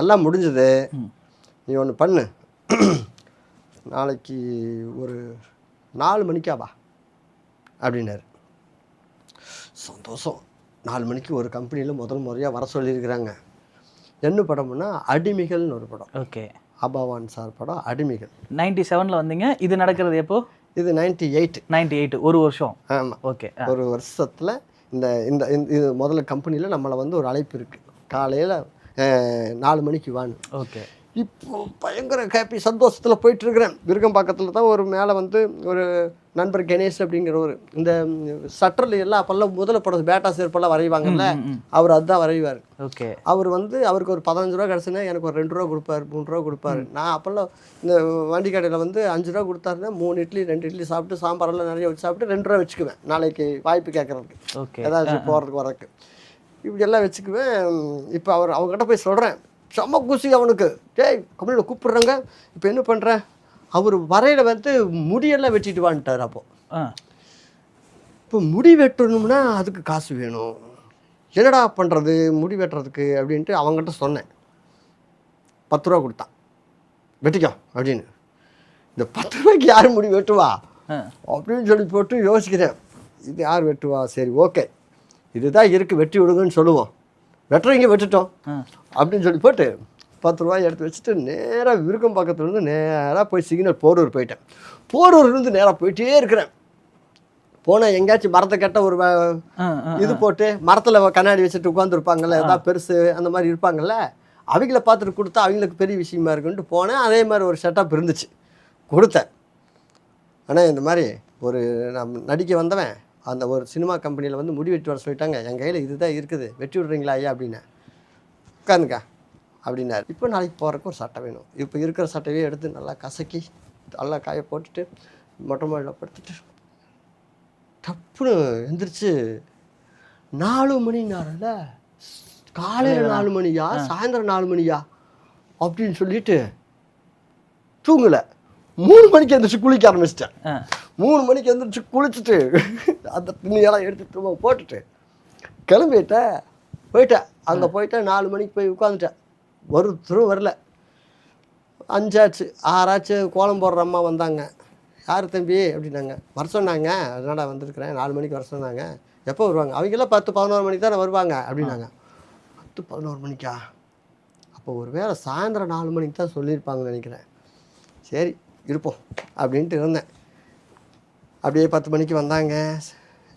எல்லாம் முடிஞ்சது. நீ ஒன்று பண்ணு, நாளைக்கு ஒரு 4 மணிக்கா வா அப்படின்னாரு. சந்தோஷம். 4 மணிக்கு ஒரு கம்பெனியில் முதல் முறையாக வர சொல்லியிருக்கிறாங்க. என்ன படம்னா அடிமைகள்னு ஒரு படம். ஓகே. அபாவான் சார் படம் அடிமைகள். 97ல் வந்தீங்க. இது நடக்கிறது எப்போ? இது 98. 98, ஒரு வருஷம். ஆமாம். ஓகே. ஒரு வருஷத்தில் இந்த இந்த இது முதல்ல கம்பெனியில் நம்மளை வந்து ஒரு அழைப்பு இருக்குது, காலையில் 4 மணிக்கு வான்னு. ஓகே. இப்போ பயங்கர ஹாப்பி சந்தோஷத்தில் போயிட்டுருக்கிறேன். விருகம்பாக்கத்தில் தான் ஒரு மேலே வந்து ஒரு நண்பர் கணேஷ் அப்படிங்கிறவர் இந்த சட்டரில் எல்லாம் அப்போல்லாம் முதல்ல படம் பேட்டா சேர்ப்பெல்லாம் வரைவாங்கல்ல, அவர் அதுதான் வரைவார். ஓகே. அவர் வந்து அவருக்கு ஒரு 15 ரூபா கிடச்சுன்னா எனக்கு ஒரு 2 ரூபா கொடுப்பாரு, 3 ரூபா கொடுப்பாரு. நான் அப்போல்லாம் இந்த வண்டி கடையில் வந்து 5 ரூபா கொடுத்தாருன்னா 3 இட்லி 2 இட்லி சாப்பிட்டு சாம்பாரெல்லாம் நிறைய வச்சு சாப்பிட்டு 2 ரூபா வச்சுக்குவேன் நாளைக்கு வாய்ப்பு கேட்குறதுக்கு. ஓகே. ஏதாச்சும் போகிறதுக்கு வரக்கு இப்படியெல்லாம் வச்சுக்குவேன். இப்போ அவங்ககிட்ட போய் சொல்கிறேன், செம்ம குசி அவனுக்கு. டேய் கம்பெனியில் கூப்பிட்றாங்க, இப்போ என்ன பண்ணுறேன், அவர் வரையில் வந்து முடியெல்லாம் வெட்டிட்டு வான்ட்டார். அப்போது இப்போ முடி வெட்டணும்னா அதுக்கு காசு வேணும், என்னடா பண்ணுறது முடி வெட்டுறதுக்கு அப்படின்ட்டு அவங்ககிட்ட சொன்னேன். 10 ரூபா கொடுத்தான், வெட்டிக்கோ அப்படின்னு. இந்த 10 ரூபாய்க்கு யார் முடி வெட்டுவா அப்படின்னு சொல்லி போட்டு யோசிக்கிறேன், இது யார் வெட்டுவா, சரி ஓகே இதுதான் இருக்குது வெட்டி விடுங்கன்னு சொல்லுவோம், வெட்டுறவங்க வெட்டுட்டோம் அப்படின்னு சொல்லி போட்டு 10 ரூபாய் எடுத்து வச்சுட்டு நேராக விருகம்பாக்கத்துலேருந்து நேராக போய் சிக்னல் போரூர் போயிட்டேன். போரூர்லேருந்து நேராக போயிட்டே இருக்கிறேன். போனால் எங்கேயாச்சும் மரத்தை கட்ட ஒரு இது போட்டு மரத்தில் கண்ணாடி வச்சுட்டு உட்காந்துருப்பாங்கள்ல, எதாவது பெருசு அந்த மாதிரி இருப்பாங்கள்ல, அவங்கள பார்த்துட்டு கொடுத்தா அவங்களுக்கு பெரிய விஷயமா இருக்குன்ட்டு போனேன். அதே மாதிரி ஒரு செட்டப் இருந்துச்சு, கொடுத்தேன். ஆனால் இந்த மாதிரி ஒரு நான் நடிக்க வந்தவன் அந்த ஒரு சினிமா கம்பெனியில் வந்து முடி வெட்டி வர சொல்லிட்டாங்க, என் கையில் இதுதான் இருக்குது, வெட்டி விட்றீங்களா ஐயா அப்படின்னு. உட்காந்துக்கா அப்படின்னாரு. இப்போ நாளைக்கு போகிறக்கு ஒரு சட்டை வேணும். இப்போ இருக்கிற சட்டையே எடுத்து நல்லா கசக்கி நல்லா காய போட்டுட்டு மொட்டை மாடியில் படுத்துட்டு டப்புன்னு எந்திரிச்சு 4 மணினால காலையில் 4 மணியா சாயந்தரம் 4 மணியா அப்படின்னு சொல்லிட்டு தூங்கலை. 3 மணிக்கு எந்திரிச்சு குளிக்க ஆரம்பிச்சிட்டேன். 3 மணிக்கு எந்திரிச்சு குளிச்சுட்டு அந்த துணியெல்லாம் எடுத்து போட்டுட்டு கிளம்பிட்டேன். போயிட்டேன். அங்கே போயிட்டேன். 4 மணிக்கு போய் உட்காந்துட்டேன். ஒருத்தரும் வரல. 5 ஆச்சு 6 ஆச்சு. கோலம் போடுற அம்மா வந்தாங்க. யார் தம்பி அப்படின்னாங்க. வர சொன்னாங்க, அதனால வந்திருக்கிறேன், 4 மணிக்கு வர சொன்னாங்க. எப்போ வருவாங்க? அவங்களாம் 10-11 மணிக்கு தானே வருவாங்க அப்படின்னாங்க. 10-11 மணிக்கா? அப்போ ஒரு வேளை சாயந்தரம் 4 மணிக்கு தான் சொல்லியிருப்பாங்கன்னு நினைக்கிறேன். சரி இருப்போம் அப்படின்ட்டு இருந்தேன். அப்படியே 10 மணிக்கு வந்தாங்க.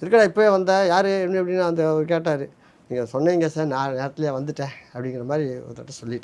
இருக்கடா இப்போயே வந்தேன், யார் என்ன அப்படின்னு அந்த கேட்டார். நீங்கள் சொன்னீங்க சார், நான் நேரத்துலேயே வந்துட்டேன் அப்படிங்கிற மாதிரி ஒருத்தட்ட சொல்லிட்டேன்.